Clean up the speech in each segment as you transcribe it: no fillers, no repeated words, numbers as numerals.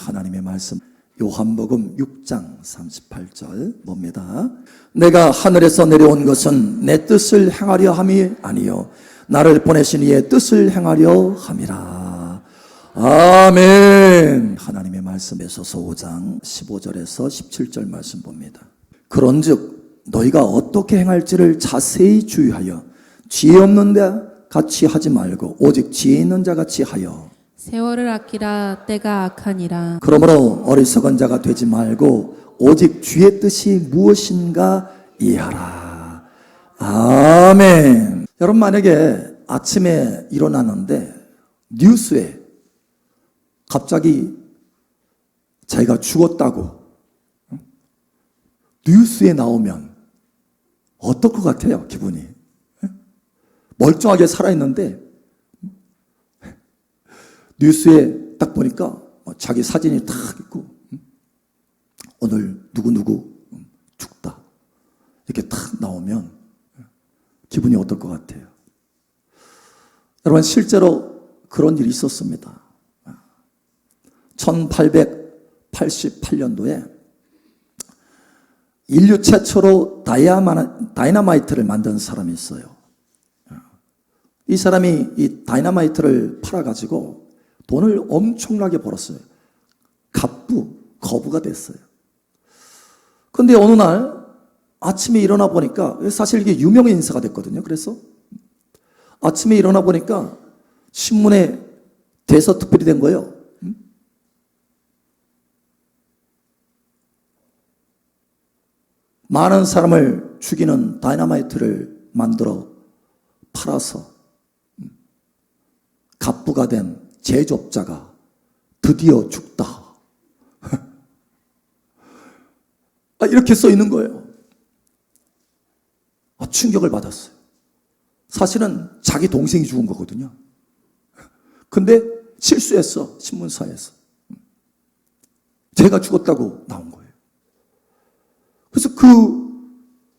하나님의 말씀 요한복음 6장 38절 봅니다. 내가 하늘에서 내려온 것은 내 뜻을 행하려 함이 아니요 나를 보내신 이의 뜻을 행하려 함이라. 아멘. 하나님의 말씀 에서서 5장 15절에서 17절 말씀 봅니다. 그런즉 너희가 어떻게 행할지를 자세히 주의하여 지혜 없는 자 같이 하지 말고 오직 지혜 있는 자 같이 하여 세월을 아끼라 때가 악하니라. 그러므로 어리석은 자가 되지 말고 오직 주의 뜻이 무엇인가 이해하라. 아멘. 여러분 만약에 아침에 일어나는데 뉴스에 갑자기 자기가 죽었다고 뉴스에 나오면 어떨 것 같아요? 기분이 멀쩡하게 살아있는데 뉴스에 딱 보니까 자기 사진이 탁 있고 오늘 누구누구 죽다 이렇게 탁 나오면 기분이 어떨 것 같아요? 여러분 실제로 그런 일이 있었습니다. 1888년도에 인류 최초로 다이너마이트를 만든 사람이 있어요. 이 사람이 이 다이너마이트를 팔아가지고 돈을 엄청나게 벌었어요. 거부가 됐어요. 그런데 어느 날 아침에 일어나 보니까 사실 이게 유명 인사가 됐거든요. 그래서 아침에 일어나 보니까 신문에 대서특필이 된 거예요. 많은 사람을 죽이는 다이너마이트를 만들어 팔아서 갑부가 된 제조업자가 드디어 죽다. 이렇게 써 있는 거예요. 충격을 받았어요. 사실은 자기 동생이 죽은 거거든요. 근데 실수했어, 신문사에서. 제가 죽었다고 나온 거예요. 그래서 그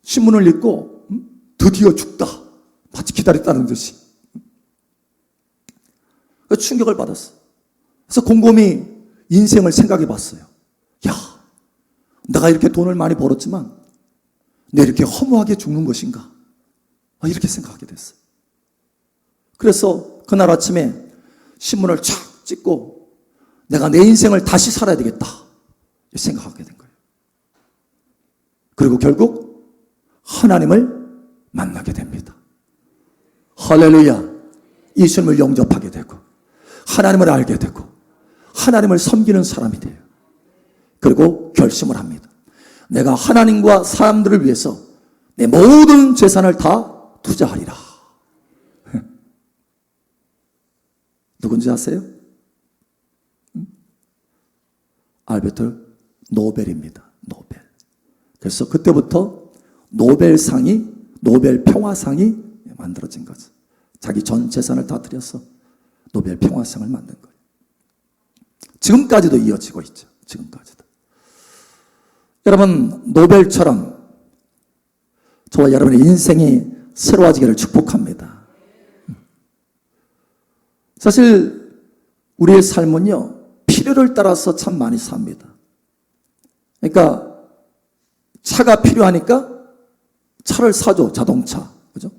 신문을 읽고 드디어 죽다. 마치 기다렸다는 듯이. 충격을 받았어. 그래서 곰곰이 인생을 생각해 봤어요. 야, 내가 이렇게 돈을 많이 벌었지만 내가 이렇게 허무하게 죽는 것인가? 이렇게 생각하게 됐어요. 그래서 그날 아침에 신문을 쫙 찍고 내가 내 인생을 다시 살아야 되겠다 생각하게 된 거예요. 그리고 결국 하나님을 만나게 됩니다. 할렐루야. 예수님을 영접하게 되고 하나님을 알게 되고 하나님을 섬기는 사람이 돼요. 그리고 결심을 합니다. 내가 하나님과 사람들을 위해서 내 모든 재산을 다 투자하리라. 누군지 아세요? 알베르트 노벨입니다. 노벨. 그래서 그때부터 노벨상이, 노벨 평화상이 만들어진 거죠. 자기 전 재산을 다 들여서 노벨 평화상을 만든 거예요. 지금까지도 이어지고 있죠. 지금까지도. 여러분, 노벨처럼 저와 여러분의 인생이 새로워지기를 축복합니다. 사실 우리의 삶은요, 필요를 따라서 참 많이 삽니다. 그러니까 차가 필요하니까 차를 사죠. 자동차. 그죠?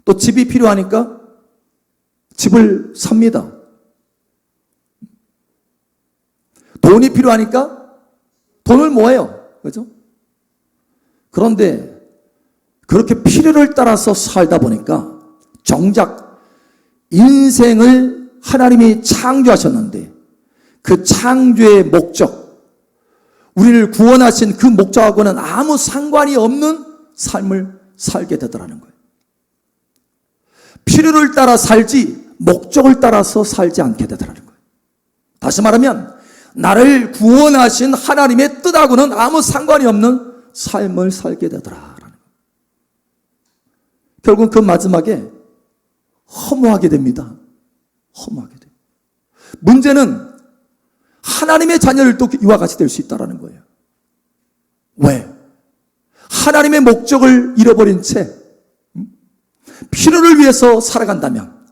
또 집이 필요하니까 집을 삽니다. 돈이 필요하니까 돈을 모아요. 그죠? 그런데 그렇게 필요를 따라서 살다 보니까 정작 인생을 하나님이 창조하셨는데 그 창조의 목적, 우리를 구원하신 그 목적하고는 아무 상관이 없는 삶을 살게 되더라는 거예요. 필요를 따라 살지 목적을 따라서 살지 않게 되더라는 거예요. 다시 말하면 나를 구원하신 하나님의 뜻하고는 아무 상관이 없는 삶을 살게 되더라라는 거예요. 결국 그 마지막에 허무하게 됩니다. 허무하게 돼요. 문제는 하나님의 자녀를 또 이와 같이 될 수 있다는 거예요. 왜? 하나님의 목적을 잃어버린 채 필요를 위해서 살아간다면,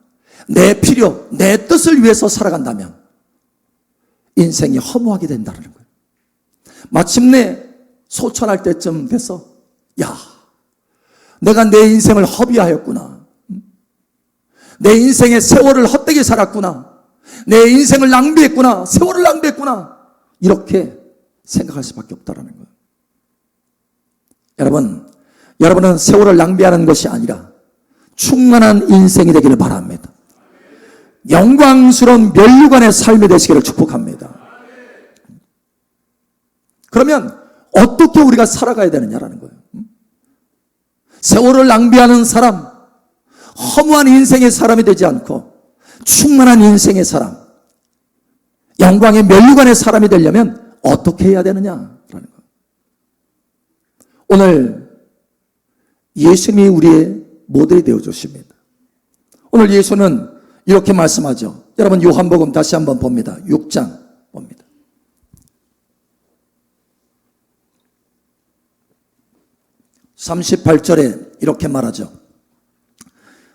내 필요, 내 뜻을 위해서 살아간다면 인생이 허무하게 된다는 거예요. 마침내 소천할 때쯤 돼서 야, 내가 내 인생을 허비하였구나. 내 인생의 세월을 헛되게 살았구나. 내 인생을 낭비했구나. 세월을 낭비했구나. 이렇게 생각할 수밖에 없다는 거예요. 여러분은 세월을 낭비하는 것이 아니라 충만한 인생이 되기를 바랍니다. 영광스러운 면류관의 삶이 되시기를 축복합니다. 그러면 어떻게 우리가 살아가야 되느냐라는 거예요. 세월을 낭비하는 사람, 허무한 인생의 사람이 되지 않고 충만한 인생의 사람, 영광의 면류관의 사람이 되려면 어떻게 해야 되느냐라는 거예요. 오늘 예수님이 우리의 모델이 되어 주십니다. 오늘 예수는 이렇게 말씀하죠. 여러분 요한복음 다시 한번 봅니다. 6장 봅니다. 38절에 이렇게 말하죠.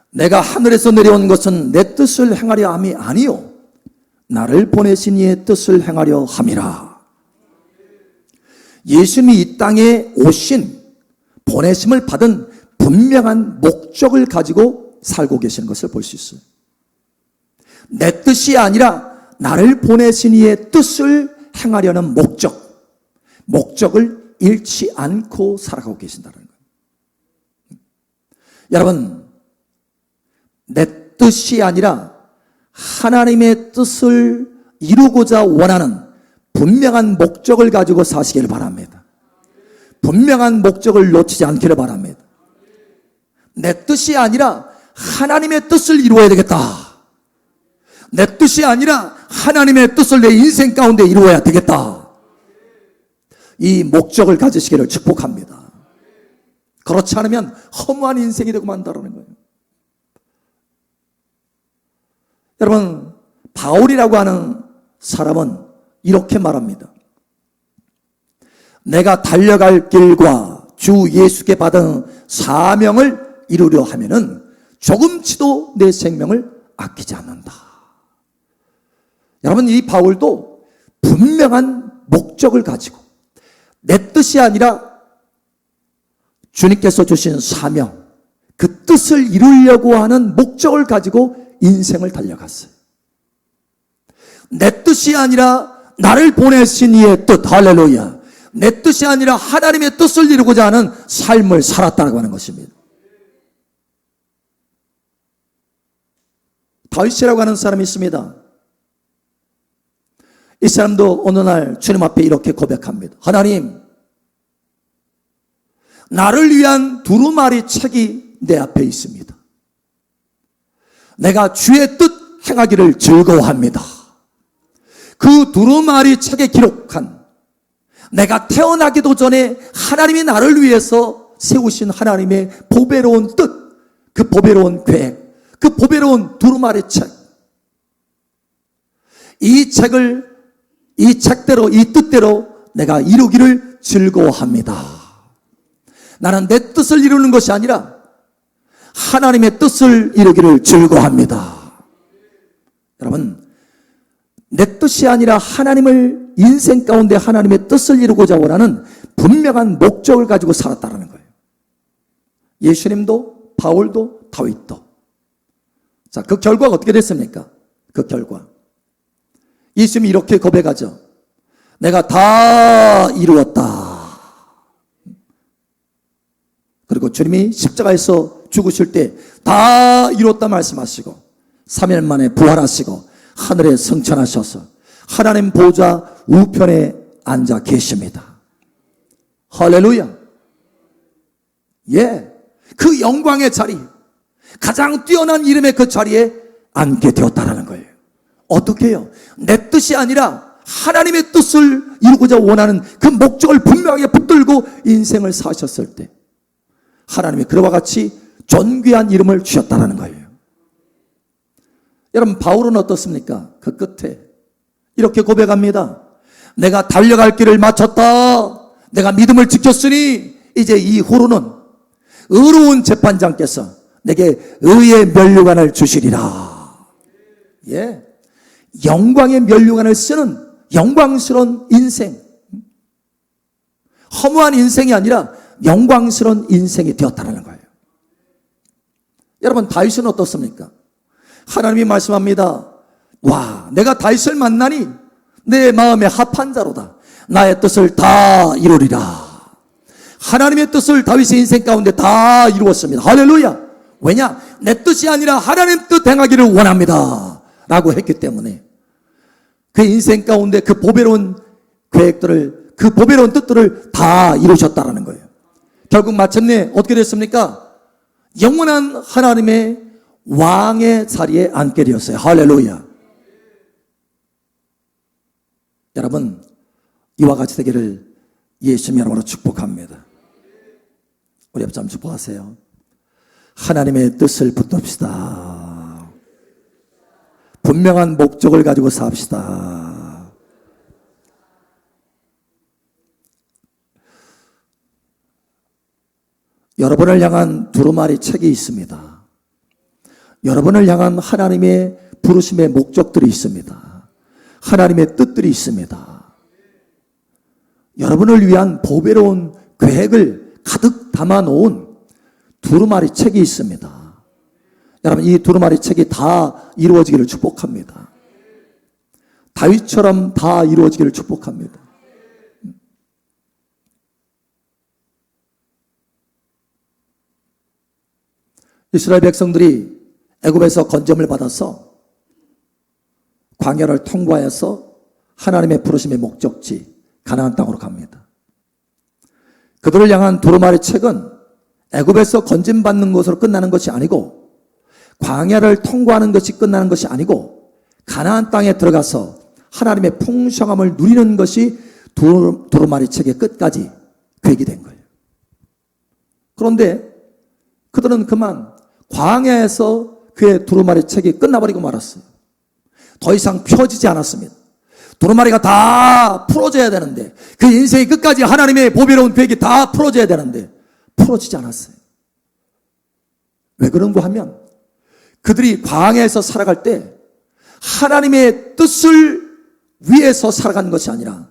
내가 하늘에서 내려온 것은 내 뜻을 행하려 함이 아니요 나를 보내신 이의 뜻을 행하려 함이라. 예수님이 이 땅에 오신 보내심을 받은 분명한 목적을 가지고 살고 계시는 것을 볼 수 있어요. 내 뜻이 아니라 나를 보내신 이의 뜻을 행하려는 목적을 잃지 않고 살아가고 계신다는 거예요. 여러분, 내 뜻이 아니라 하나님의 뜻을 이루고자 원하는 분명한 목적을 가지고 사시기를 바랍니다. 분명한 목적을 놓치지 않기를 바랍니다. 내 뜻이 아니라 하나님의 뜻을 이루어야 되겠다. 내 뜻이 아니라 하나님의 뜻을 내 인생 가운데 이루어야 되겠다. 이 목적을 가지시기를 축복합니다. 그렇지 않으면 허무한 인생이 되고 만다라는 거예요. 여러분, 바울이라고 하는 사람은 이렇게 말합니다. 내가 달려갈 길과 주 예수께 받은 사명을 이루려 하면은 조금치도 내 생명을 아끼지 않는다. 여러분, 이 바울도 분명한 목적을 가지고 내 뜻이 아니라 주님께서 주신 사명, 그 뜻을 이루려고 하는 목적을 가지고 인생을 달려갔어요. 내 뜻이 아니라 나를 보내신 이의 뜻, 할렐루야. 내 뜻이 아니라 하나님의 뜻을 이루고자 하는 삶을 살았다고 하는 것입니다. 다윗이라고 하는 사람이 있습니다. 이 사람도 어느 날 주님 앞에 이렇게 고백합니다. 하나님, 나를 위한 두루마리 책이 내 앞에 있습니다. 내가 주의 뜻 행하기를 즐거워합니다. 그 두루마리 책에 기록한 내가 태어나기도 전에 하나님이 나를 위해서 세우신 하나님의 보배로운 뜻, 그 보배로운 계획, 그 보배로운 두루마리 책, 이 책대로, 이 뜻대로 내가 이루기를 즐거워합니다. 나는 내 뜻을 이루는 것이 아니라 하나님의 뜻을 이루기를 즐거워합니다. 여러분, 내 뜻이 아니라 하나님을 인생 가운데 하나님의 뜻을 이루고자 원하는 분명한 목적을 가지고 살았다는 거예요. 예수님도, 바울도, 다윗도. 자, 그 결과가 어떻게 됐습니까? 그 결과. 예수님이 이렇게 고백하죠. 내가 다 이루었다. 그리고 주님이 십자가에서 죽으실 때 다 이뤘다 말씀하시고 3일 만에 부활하시고 하늘에 승천하셔서 하나님 보좌 우편에 앉아 계십니다. 할렐루야. 예, 그 영광의 자리, 가장 뛰어난 이름의 그 자리에 앉게 되었다라는 거예요. 어떻게 해요? 내 뜻이 아니라 하나님의 뜻을 이루고자 원하는 그 목적을 분명하게 붙들고 인생을 사셨을 때 하나님이 그와 같이 존귀한 이름을 주셨다는 거예요. 여러분, 바울은 어떻습니까? 그 끝에 이렇게 고백합니다. 내가 달려갈 길을 마쳤다. 내가 믿음을 지켰으니 이제 이후로는 의로운 재판장께서 내게 의의 면류관을 주시리라. 예, 영광의 면류관을 쓰는 영광스러운 인생, 허무한 인생이 아니라 영광스러운 인생이 되었다는 거예요. 여러분, 다윗은 어떻습니까? 하나님이 말씀합니다. 와, 내가 다윗을 만나니 내 마음에 합한 자로다. 나의 뜻을 다 이루리라. 하나님의 뜻을 다윗의 인생 가운데 다 이루었습니다. 할렐루야. 왜냐? 내 뜻이 아니라 하나님 뜻 행하기를 원합니다 라고 했기 때문에 그 인생 가운데 그 보배로운 계획들을, 그 보배로운 뜻들을 다 이루셨다라는 거예요. 결국 마침내 어떻게 됐습니까? 영원한 하나님의 왕의 자리에 앉게 되었어요. 할렐루야. 여러분, 이와 같이 되기를 예수님 이름으로 축복합니다. 우리 옆 사람 축복하세요. 하나님의 뜻을 붙듭시다. 분명한 목적을 가지고 삽시다. 여러분을 향한 두루마리 책이 있습니다. 여러분을 향한 하나님의 부르심의 목적들이 있습니다. 하나님의 뜻들이 있습니다. 여러분을 위한 보배로운 계획을 가득 담아놓은 두루마리 책이 있습니다. 여러분, 이 두루마리 책이 다 이루어지기를 축복합니다. 다윗처럼 다 이루어지기를 축복합니다. 이스라엘 백성들이 애굽에서 건짐을 받아서 광야를 통과해서 하나님의 부르심의 목적지 가나안 땅으로 갑니다. 그들을 향한 두루마리 책은 애굽에서 건짐받는 것으로 끝나는 것이 아니고, 광야를 통과하는 것이 끝나는 것이 아니고, 가나안 땅에 들어가서 하나님의 풍성함을 누리는 것이 두루마리 책의 끝까지 계획이 된 거예요. 그런데 그들은 그만 광야에서 그의 두루마리 책이 끝나버리고 말았어요. 더 이상 펴지지 않았습니다. 두루마리가 다 풀어져야 되는데, 그 인생의 끝까지 하나님의 보배로운 계획이 다 풀어져야 되는데 풀어지지 않았어요. 왜 그런가 하면, 그들이 광야에서 살아갈 때 하나님의 뜻을 위해서 살아간 것이 아니라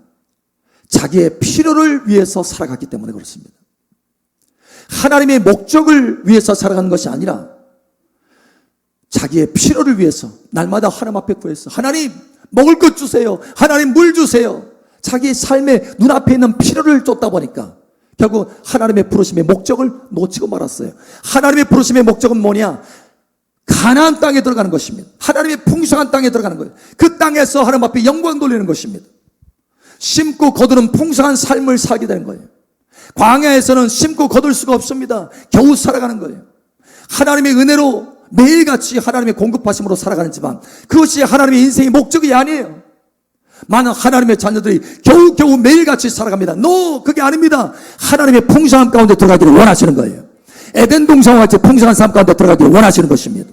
자기의 필요를 위해서 살아갔기 때문에 그렇습니다. 하나님의 목적을 위해서 살아간 것이 아니라 자기의 필요를 위해서 날마다 하나님 앞에 구해서, 하나님 먹을 것 주세요, 하나님 물 주세요. 자기의 삶의 눈앞에 있는 필요를 쫓다 보니까 결국 하나님의 부르심의 목적을 놓치고 말았어요. 하나님의 부르심의 목적은 뭐냐? 가나안 땅에 들어가는 것입니다. 하나님의 풍성한 땅에 들어가는 거예요. 그 땅에서 하나님 앞에 영광 돌리는 것입니다. 심고 거두는 풍성한 삶을 살게 되는 거예요. 광야에서는 심고 거둘 수가 없습니다. 겨우 살아가는 거예요. 하나님의 은혜로 매일같이 하나님의 공급하심으로 살아가는지만 그것이 하나님의 인생의 목적이 아니에요. 많은 하나님의 자녀들이 겨우겨우 매일같이 살아갑니다. No, 그게 아닙니다. 하나님의 풍성함 가운데 들어가기를 원하시는 거예요. 에덴 동산과 같이 풍성한 삶 가운데 들어가기를 원하시는 것입니다.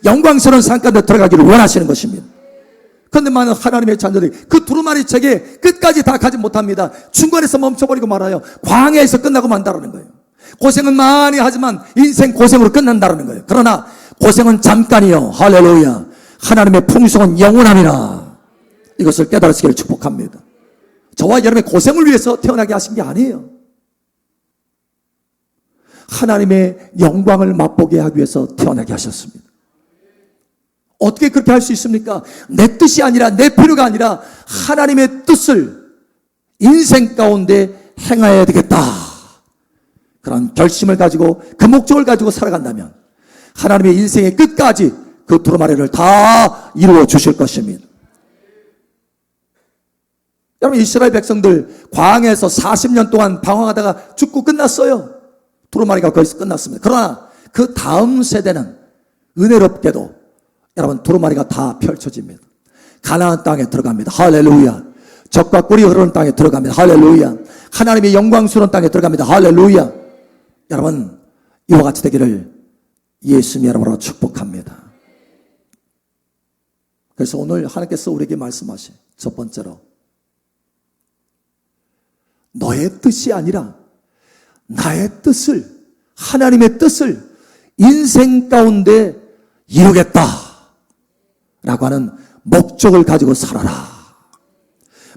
영광스러운 삶 가운데 들어가기를 원하시는 것입니다. 그런데 많은 하나님의 자녀들이 그 두루마리 책에 끝까지 다 가지 못합니다. 중간에서 멈춰버리고 말아요. 광야에서 끝나고 만다라는 거예요. 고생은 많이 하지만 인생 고생으로 끝난다라는 거예요. 그러나 고생은 잠깐이요. 할렐루야. 하나님의 풍성은 영원함이라. 이것을 깨달으시기를 축복합니다. 저와 여러분의 고생을 위해서 태어나게 하신 게 아니에요. 하나님의 영광을 맛보게 하기 위해서 태어나게 하셨습니다. 어떻게 그렇게 할 수 있습니까? 내 뜻이 아니라, 내 필요가 아니라 하나님의 뜻을 인생 가운데 행해야 되겠다, 그런 결심을 가지고 그 목적을 가지고 살아간다면 하나님의 인생의 끝까지 그 두루마리를 다 이루어 주실 것입니다. 여러분, 이스라엘 백성들 광야에서 40년 동안 방황하다가 죽고 끝났어요. 두루마리가 거기서 끝났습니다. 그러나 그 다음 세대는 은혜롭게도 여러분 두루마리가 다 펼쳐집니다. 가나안 땅에 들어갑니다. 할렐루야. 젖과 꿀이 흐르는 땅에 들어갑니다. 할렐루야. 하나님의 영광스러운 땅에 들어갑니다. 할렐루야. 여러분, 이와 같이 되기를 예수님 이름으로 축복합니다. 그래서 오늘 하나님께서 우리에게 말씀하신 첫 번째로, 너의 뜻이 아니라 나의 뜻을, 하나님의 뜻을 인생 가운데 이루겠다 라고 하는 목적을 가지고 살아라.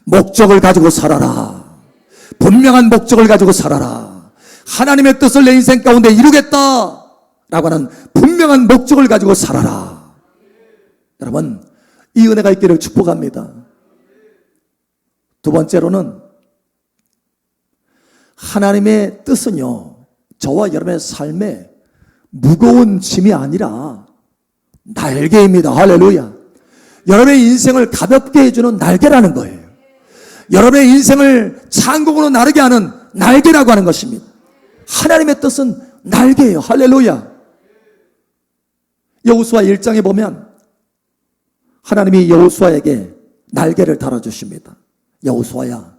목적을 가지고 살아라. 분명한 목적을 가지고 살아라. 하나님의 뜻을 내 인생 가운데 이루겠다 라고 하는 분명한 목적을 가지고 살아라. 여러분, 이 은혜가 있기를 축복합니다. 두 번째로는 하나님의 뜻은요, 저와 여러분의 삶에 무거운 짐이 아니라 날개입니다. 할렐루야. 여러분의 인생을 가볍게 해주는 날개라는 거예요. 여러분의 인생을 창공으로 나르게 하는 날개라고 하는 것입니다. 하나님의 뜻은 날개예요. 할렐루야. 여호수아 1장에 보면 하나님이 여호수아에게 날개를 달아주십니다. 여호수아야,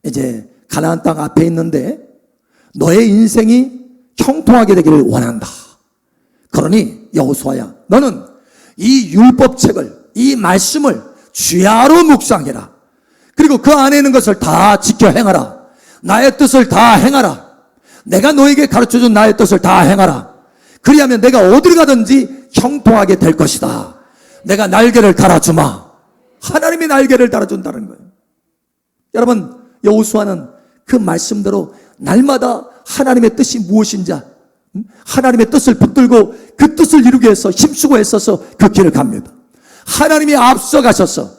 이제 가나안 땅 앞에 있는데 너의 인생이 형통하게 되기를 원한다. 그러니 여호수아야, 너는 이 율법책을, 이 말씀을 주야로 묵상해라. 그리고 그 안에 있는 것을 다 지켜 행하라. 나의 뜻을 다 행하라. 내가 너에게 가르쳐준 나의 뜻을 다 행하라. 그리하면 내가 어디를 가든지 형통하게 될 것이다. 내가 날개를 달아주마. 하나님이 날개를 달아준다는 거예요. 여러분, 여호수아는 그 말씀대로 날마다 하나님의 뜻이 무엇인지, 하나님의 뜻을 붙들고 그 뜻을 이루기 위해서 힘쓰고 애써서 그 길을 갑니다. 하나님이 앞서가셔서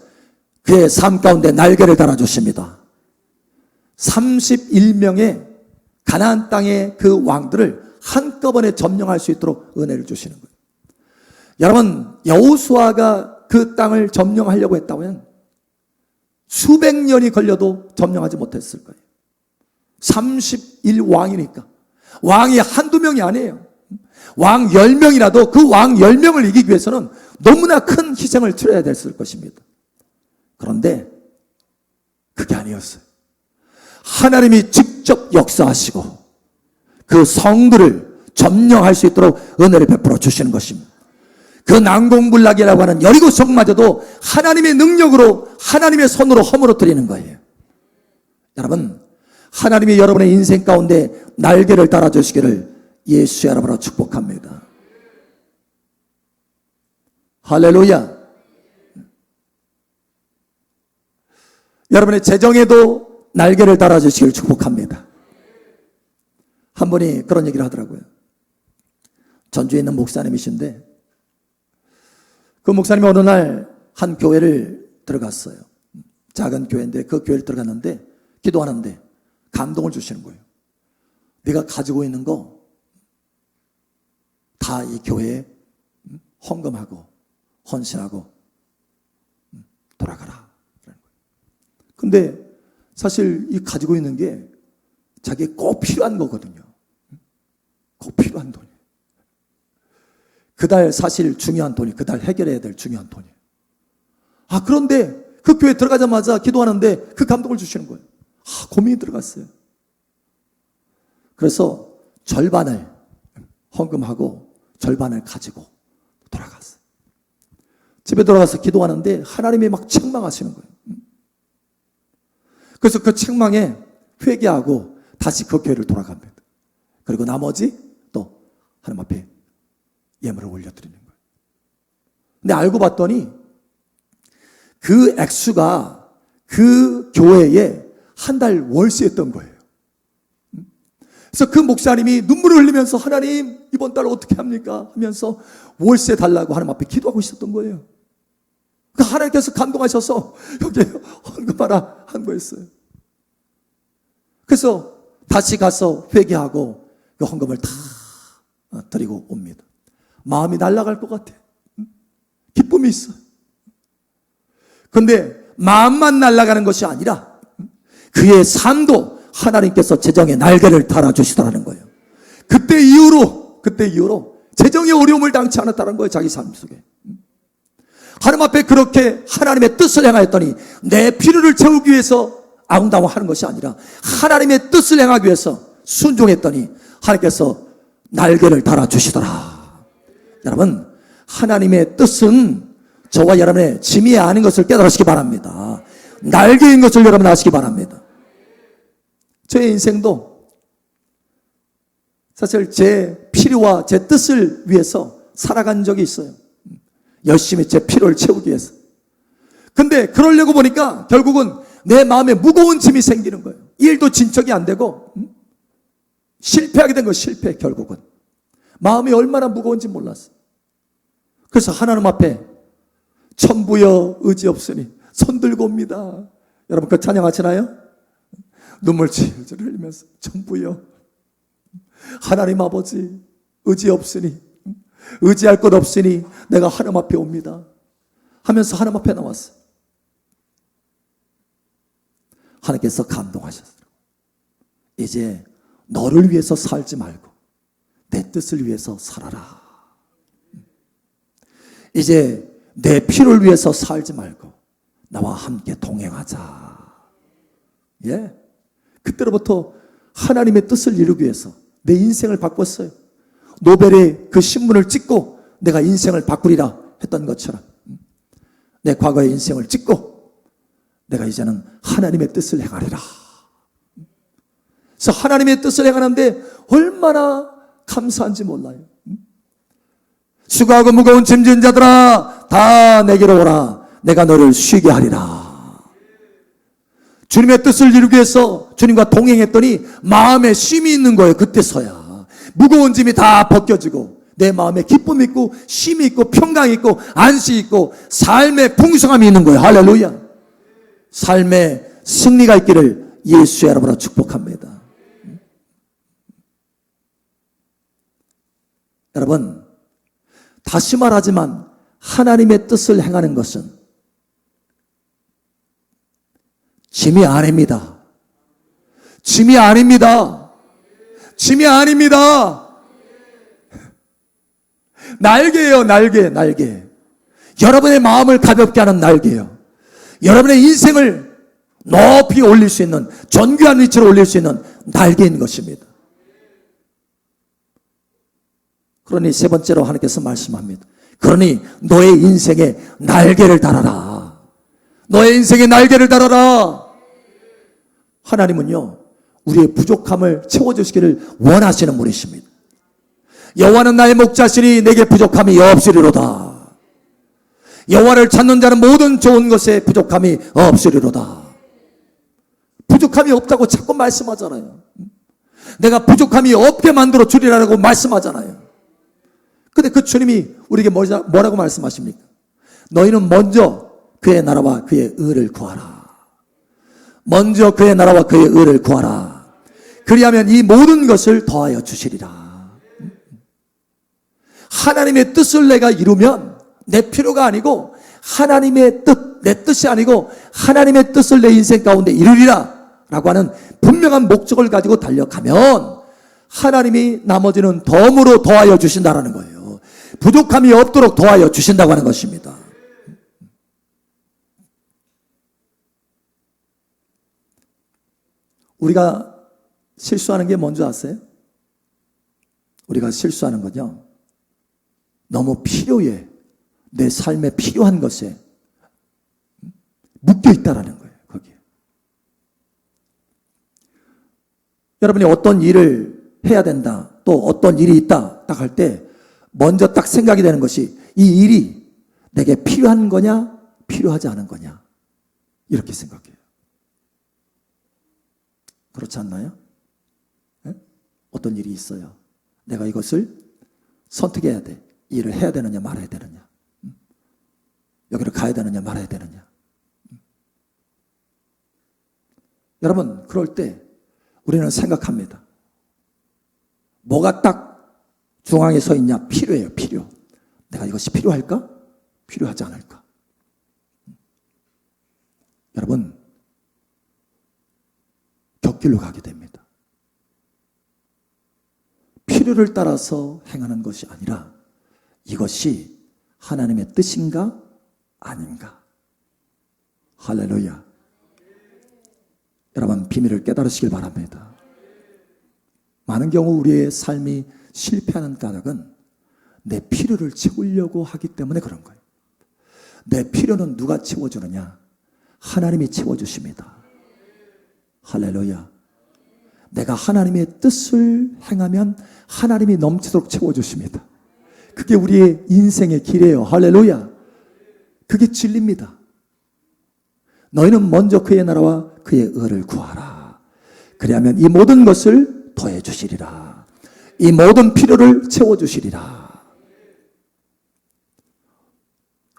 그의 삶 가운데 날개를 달아주십니다. 31명의 가나안 땅의 그 왕들을 한꺼번에 점령할 수 있도록 은혜를 주시는 거예요. 여러분, 여호수아가 그 땅을 점령하려고 했다면 수백 년이 걸려도 점령하지 못했을 거예요. 31왕이니까. 왕이 한두 명이 아니에요. 왕 10명이라도 그 왕 10명을 이기기 위해서는 너무나 큰 희생을 치러야 됐을 것입니다. 그런데 그게 아니었어요. 하나님이 직접 역사하시고 그 성들을 점령할 수 있도록 은혜를 베풀어 주시는 것입니다. 그 난공불락이라고 하는 여리고 성마저도 하나님의 능력으로, 하나님의 손으로 허물어뜨리는 거예요. 여러분, 하나님이 여러분의 인생 가운데 날개를 달아주시기를 예수의 이름으로 축복합니다. 할렐루야. 여러분의 재정에도 날개를 달아주시기를 축복합니다. 한 분이 그런 얘기를 하더라고요. 전주에 있는 목사님이신데 그 목사님이 어느 날 한 교회를 들어갔어요. 작은 교회인데 그 교회를 들어갔는데 기도하는데 감동을 주시는 거예요. 네가 가지고 있는 거 다 이 교회에 헌금하고 헌신하고 돌아가라. 근데 사실 이 가지고 있는 게 자기에 꼭 필요한 거거든요. 꼭 필요한 돈이에요. 그달 사실 중요한 돈이, 그달 해결해야 될 중요한 돈이에요. 그런데 그 교회 들어가자마자 기도하는데 그 감동을 주시는 거예요. 고민이 들어갔어요. 그래서 절반을 헌금하고 절반을 가지고 돌아갔어요. 집에 돌아가서 기도하는데 하나님이 막 책망하시는 거예요. 그래서 그 책망에 회개하고 다시 그 교회를 돌아갑니다. 그리고 나머지 또 하나님 앞에 예물을 올려드리는 거예요. 근데 알고 봤더니 그 액수가 그 교회에 한 달 월세였던 거예요. 그래서 그 목사님이 눈물을 흘리면서 하나님 이번 달 어떻게 합니까? 하면서 월세 달라고 하나님 앞에 기도하고 있었던 거예요. 그러니까 하나님께서 감동하셔서 여기 헌금하라 한 거였어요. 그래서 다시 가서 회개하고 그 헌금을 다 드리고 옵니다. 마음이 날아갈 것 같아. 기쁨이 있어. 그런데 마음만 날아가는 것이 아니라 그의 삶도 하나님께서 재정의 날개를 달아주시더라는 거예요. 그때 이후로 재정의 어려움을 당치 않았다는 거예요. 자기 삶 속에. 하나님 앞에 그렇게 하나님의 뜻을 행하였더니 내 필요를 채우기 위해서 아웅다웅 하는 것이 아니라 하나님의 뜻을 행하기 위해서 순종했더니 하나님께서 날개를 달아주시더라. 여러분, 하나님의 뜻은 저와 여러분의 짐이 아닌 것을 깨달으시기 바랍니다. 날개인 것을 여러분 아시기 바랍니다. 저의 인생도 사실 제 필요와 제 뜻을 위해서 살아간 적이 있어요. 열심히 제 필요를 채우기 위해서. 근데 그러려고 보니까 결국은 내 마음에 무거운 짐이 생기는 거예요. 일도 진척이 안 되고 실패하게 된 거예요. 실패 결국은. 마음이 얼마나 무거운지 몰랐어요. 그래서 하나님 앞에 천부여 의지 없으니 손 들고 옵니다. 여러분 그 찬양 하시나요? 눈물 질질 흘리면서 천부여 하나님 아버지 의지 없으니 의지할 것 없으니 내가 하나님 앞에 옵니다 하면서 하나님 앞에 나왔어요. 하나님께서 감동하셨어요. 이제 너를 위해서 살지 말고 내 뜻을 위해서 살아라. 이제 내 필요를 위해서 살지 말고 나와 함께 동행하자. 예. 그때로부터 하나님의 뜻을 이루기 위해서 내 인생을 바꿨어요. 노벨의 그 신문을 찍고 내가 인생을 바꾸리라 했던 것처럼 내 과거의 인생을 찍고 내가 이제는 하나님의 뜻을 행하리라. 그래서 하나님의 뜻을 행하는데 얼마나 감사한지 몰라요. 수고하고 무거운 짐진 자들아 다 내게로 오라. 내가 너를 쉬게 하리라. 주님의 뜻을 이루기 위해서 주님과 동행했더니 마음에 쉼이 있는 거예요. 그때서야 무거운 짐이 다 벗겨지고 내 마음에 기쁨이 있고 쉼이 있고 평강이 있고 안식이 있고 삶의 풍성함이 있는 거예요. 할렐루야. 삶의 승리가 있기를 예수의 이름으로 축복합니다. 여러분 다시 말하지만 하나님의 뜻을 행하는 것은 짐이 아닙니다. 짐이 아닙니다. 짐이 아닙니다. 날개예요. 날개. 여러분의 마음을 가볍게 하는 날개예요. 여러분의 인생을 높이 올릴 수 있는 존귀한 위치로 올릴 수 있는 날개인 것입니다. 그러니 세 번째로 하나님께서 말씀합니다. 그러니 너의 인생에 날개를 달아라. 너의 인생에 날개를 달아라. 하나님은요 우리의 부족함을 채워주시기를 원하시는 분이십니다. 여호와는 나의 목자시니 내게 부족함이 없으리로다. 여호와를 찾는 자는 모든 좋은 것에 부족함이 없으리로다. 부족함이 없다고 자꾸 말씀하잖아요. 내가 부족함이 없게 만들어 주리라고 말씀하잖아요. 근데 그 주님이 우리에게 뭐라고 말씀하십니까? 너희는 먼저 그의 나라와 그의 의를 구하라. 먼저 그의 나라와 그의 의를 구하라. 그리하면 이 모든 것을 더하여 주시리라. 하나님의 뜻을 내가 이루면 내 필요가 아니고 하나님의 뜻, 내 뜻이 아니고 하나님의 뜻을 내 인생 가운데 이루리라 라고 하는 분명한 목적을 가지고 달려가면 하나님이 나머지는 덤으로 더하여 주신다라는 거예요. 부족함이 없도록 도와여 주신다고 하는 것입니다. 우리가 실수하는 게 뭔지 아세요? 우리가 실수하는 건요 너무 필요해 내 삶에 필요한 것에 묶여 있다라는 거예요. 거기에 여러분이 어떤 일을 해야 된다 또 어떤 일이 있다 딱 할 때 먼저 딱 생각이 되는 것이 이 일이 내게 필요한 거냐 필요하지 않은 거냐 이렇게 생각해요. 그렇지 않나요? 네? 어떤 일이 있어요. 내가 이것을 선택해야 돼. 이 일을 해야 되느냐 말아야 되느냐 여기를 가야 되느냐 말아야 되느냐 여러분 그럴 때 우리는 생각합니다. 뭐가 딱 중앙에 서 있냐? 필요해요. 필요. 내가 이것이 필요할까? 필요하지 않을까? 여러분 곁길로 가게 됩니다. 필요를 따라서 행하는 것이 아니라 이것이 하나님의 뜻인가 아닌가. 할렐루야. 여러분 비밀을 깨달으시길 바랍니다. 많은 경우 우리의 삶이 실패하는 까닭은 내 필요를 채우려고 하기 때문에 그런 거예요. 내 필요는 누가 채워주느냐? 하나님이 채워주십니다. 할렐루야. 내가 하나님의 뜻을 행하면 하나님이 넘치도록 채워주십니다. 그게 우리의 인생의 길이에요. 할렐루야. 그게 진리입니다. 너희는 먼저 그의 나라와 그의 의를 구하라. 그리하면 이 모든 것을 더해 주시리라. 이 모든 필요를 채워 주시리라.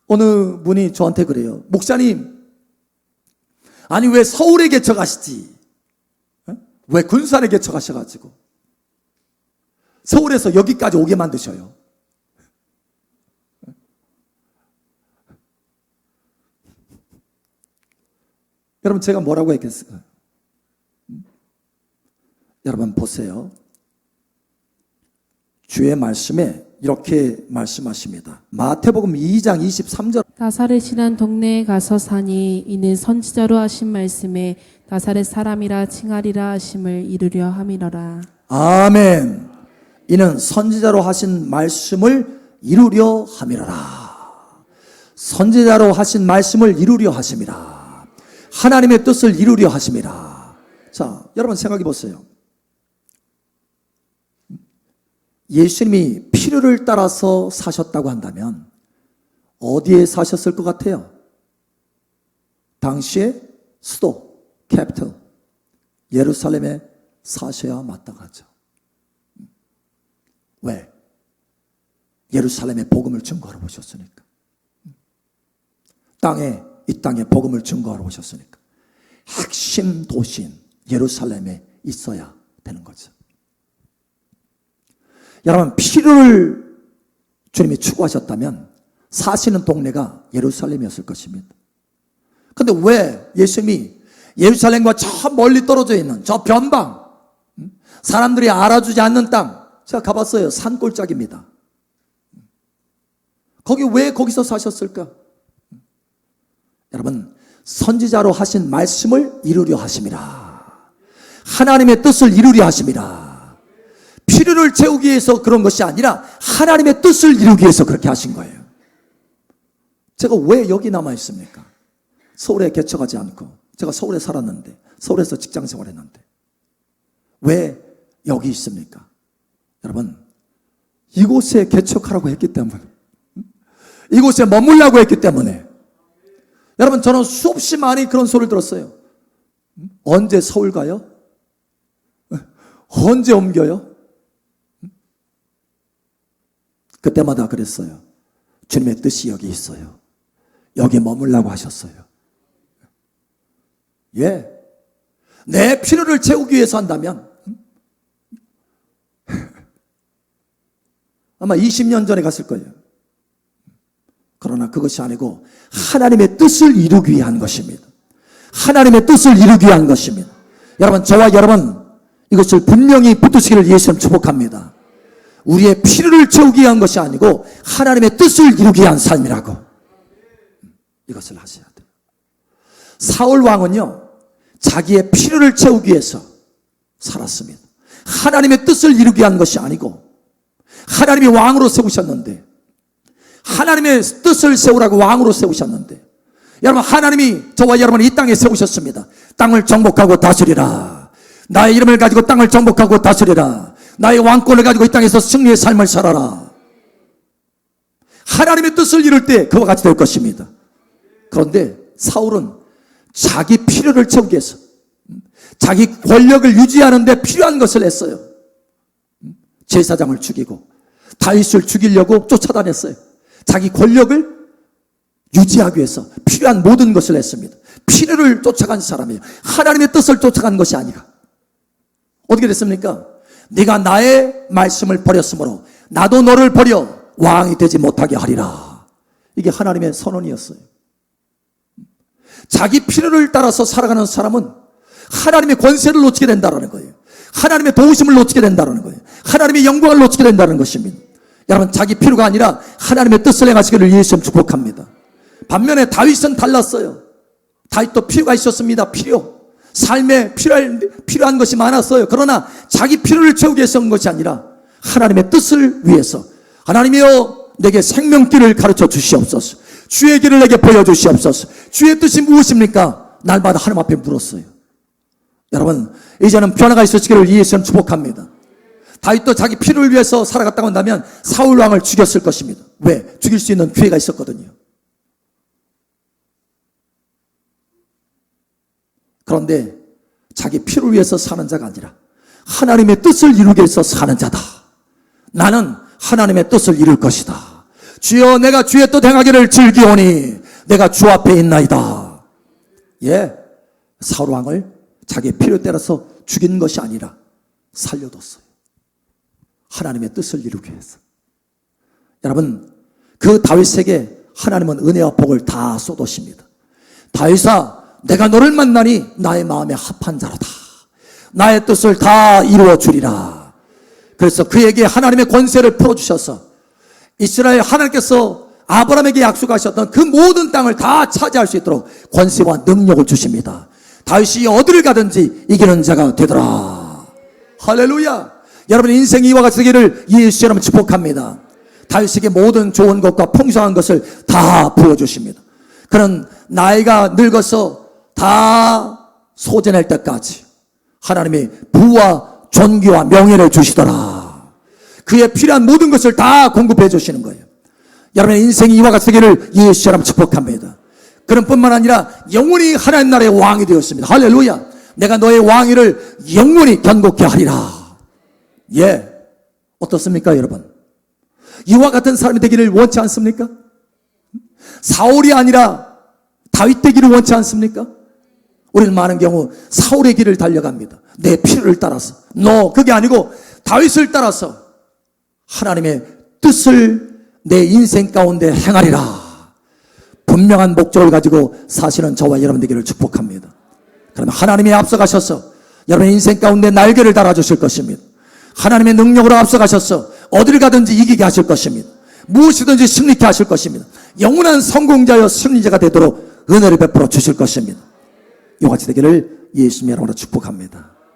어느 분이 저한테 그래요. 목사님, 아니 왜 서울에 개척하시지? 왜 군산에 개척하셔가지고 서울에서 여기까지 오게 만드셔요? 여러분, 제가 뭐라고 했겠어요? 여러분 보세요. 주의 말씀에 이렇게 말씀하십니다. 마태복음 2장 23절. 나사렛 이란 동네에 가서 사니 이는 선지자로 하신 말씀에 나사렛 사람이라 칭하리라 하심을 이루려 함이러라. 아멘. 이는 선지자로 하신 말씀을 이루려 함이러라. 선지자로 하신 말씀을 이루려 하심이라. 하나님의 뜻을 이루려 하심이라. 자, 여러분 생각해 보세요. 예수님이 필요를 따라서 사셨다고 한다면 어디에 사셨을 것 같아요? 당시의 수도, 캐피털, 예루살렘에 사셔야 마땅하죠. 왜? 예루살렘에 복음을 증거하러 오셨으니까. 이 땅에 복음을 증거하러 오셨으니까. 핵심 도시인 예루살렘에 있어야 되는 거죠. 여러분, 필요를 주님이 추구하셨다면 사시는 동네가 예루살렘이었을 것입니다. 그런데 왜 예수님이 예루살렘과 저 멀리 떨어져 있는 저 변방, 사람들이 알아주지 않는 땅, 제가 가봤어요. 산골짜기입니다. 왜 거기서 사셨을까? 여러분, 선지자로 하신 말씀을 이루려 하심이라. 하나님의 뜻을 이루려 하심이라. 필요를 채우기 위해서 그런 것이 아니라 하나님의 뜻을 이루기 위해서 그렇게 하신 거예요. 제가 왜 여기 남아 있습니까? 서울에 개척하지 않고, 제가 서울에 살았는데, 서울에서 직장 생활했는데 왜 여기 있습니까? 여러분, 이곳에 개척하라고 했기 때문에, 이곳에 머물라고 했기 때문에. 여러분, 저는 수없이 많이 그런 소리를 들었어요. 언제 서울 가요? 언제 옮겨요? 그때마다 그랬어요. 주님의 뜻이 여기 있어요. 여기 머물라고 하셨어요. 예. 내 필요를 채우기 위해서 한다면 아마 20년 전에 갔을 거예요. 그러나 그것이 아니고 하나님의 뜻을 이루기 위한 것입니다. 하나님의 뜻을 이루기 위한 것입니다. 여러분, 저와 여러분 이것을 분명히 붙드시기를 예수님 축복합니다. 우리의 필요를 채우기 위한 것이 아니고 하나님의 뜻을 이루기 위한 삶이라고. 이것을 하셔야 돼요. 사울 왕은요, 자기의 필요를 채우기 위해서 살았습니다. 하나님의 뜻을 이루기 위한 것이 아니고, 하나님이 왕으로 세우셨는데, 하나님의 뜻을 세우라고 왕으로 세우셨는데, 여러분, 하나님이 저와 여러분을 이 땅에 세우셨습니다. 땅을 정복하고 다스리라. 나의 이름을 가지고 땅을 정복하고 다스리라. 나의 왕권을 가지고 이 땅에서 승리의 삶을 살아라. 하나님의 뜻을 이룰 때 그와 같이 될 것입니다. 그런데 사울은 자기 필요를 채우기 위해서, 자기 권력을 유지하는 데 필요한 것을 했어요. 제사장을 죽이고 다윗을 죽이려고 쫓아다녔어요. 자기 권력을 유지하기 위해서 필요한 모든 것을 했습니다. 필요를 쫓아간 사람이에요. 하나님의 뜻을 쫓아간 것이 아니라. 어떻게 됐습니까? 네가 나의 말씀을 버렸으므로 나도 너를 버려 왕이 되지 못하게 하리라. 이게 하나님의 선언이었어요. 자기 필요를 따라서 살아가는 사람은 하나님의 권세를 놓치게 된다는 거예요. 하나님의 도우심을 놓치게 된다는 거예요. 하나님의 영광을 놓치게 된다는 것입니다. 여러분, 자기 필요가 아니라 하나님의 뜻을 행하시기를 예수님 축복합니다. 반면에 다윗은 달랐어요. 다윗도 필요가 있었습니다. 삶에 필요한 것이 많았어요. 그러나 자기 필요를 채우기 위해서 한 것이 아니라 하나님의 뜻을 위해서, 하나님이여 내게 생명길을 가르쳐 주시옵소서. 주의 길을 내게 보여주시옵소서. 주의 뜻이 무엇입니까? 날마다 하나님 앞에 물었어요. 여러분, 이제는 변화가 있으시기를 예수님 축복합니다. 다윗도 자기 필요를 위해서 살아갔다고 한다면 사울 왕을 죽였을 것입니다. 왜? 죽일 수 있는 기회가 있었거든요. 그런데 자기 피를 위해서 사는 자가 아니라 하나님의 뜻을 이루기 위해서 사는 자다. 나는 하나님의 뜻을 이룰 것이다. 주여, 내가 주의 뜻 행하기를 즐기오니 내가 주 앞에 있나이다. 예, 사울 왕을 자기의 피를 때려서 죽인 것이 아니라 살려뒀어요. 하나님의 뜻을 이루기 위해서. 여러분, 그 다윗에게 하나님은 은혜와 복을 다 쏟으십니다. 다윗아, 내가 너를 만나니 나의 마음에 합한 자로다. 나의 뜻을 다 이루어 주리라. 그래서 그에게 하나님의 권세를 풀어주셔서 이스라엘 하나님께서 아브라함에게 약속하셨던 그 모든 땅을 다 차지할 수 있도록 권세와 능력을 주십니다. 다윗이 어디를 가든지 이기는 자가 되더라. 할렐루야. 여러분, 인생이 이와 같이 되기를 예수 이름으로 축복합니다. 다윗에게 모든 좋은 것과 풍성한 것을 다 부어주십니다. 그는 나이가 늙어서 다 소전할 때까지 하나님이 부와 존귀와 명예를 주시더라. 그에 필요한 모든 것을 다 공급해 주시는 거예요. 여러분의 인생이 이와 같이 되기를 예수 이름으로 축복합니다. 그런 뿐만 아니라 영원히 하나님 나라의 왕이 되었습니다. 할렐루야. 내가 너의 왕위를 영원히 견고케 하리라. 예, 어떻습니까 여러분? 이와 같은 사람이 되기를 원치 않습니까? 사울이 아니라 다윗 되기를 원치 않습니까? 우리는 많은 경우 사울의 길을 달려갑니다. 내 피를 따라서. 그게 아니고 다윗을 따라서 하나님의 뜻을 내 인생 가운데 행하리라. 분명한 목적을 가지고 사시는 저와 여러분 되기를 축복합니다. 그러면 하나님이 앞서가셔서 여러분의 인생 가운데 날개를 달아주실 것입니다. 하나님의 능력으로 앞서가셔서 어디를 가든지 이기게 하실 것입니다. 무엇이든지 승리케 하실 것입니다. 영원한 성공자여 승리자가 되도록 은혜를 베풀어 주실 것입니다. 이와 같이 되기를 예수님의 이름으로 축복합니다.